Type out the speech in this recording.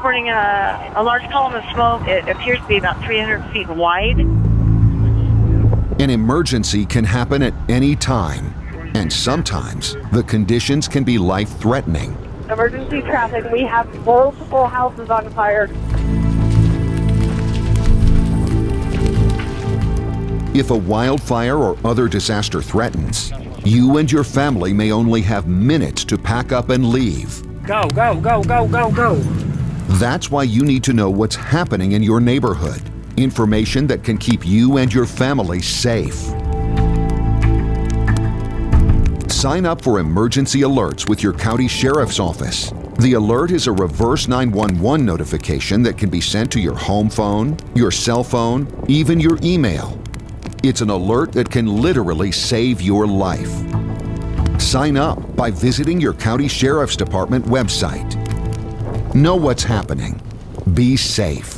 reporting a large column of smoke. It appears to be about 300 feet wide. An emergency can happen at any time, and sometimes the conditions can be life-threatening. Emergency traffic. We have multiple houses on fire. If a wildfire or other disaster threatens, you and your family may only have minutes to pack up and leave. Go, go, go, go, go, go. That's why you need to know what's happening in your neighborhood. Information that can keep you and your family safe. Sign up for emergency alerts with your county sheriff's office. The alert is a reverse 911 notification that can be sent to your home phone, your cell phone, even your email. It's an alert that can literally save your life. Sign up by visiting your county sheriff's department website. Know what's happening. Be safe.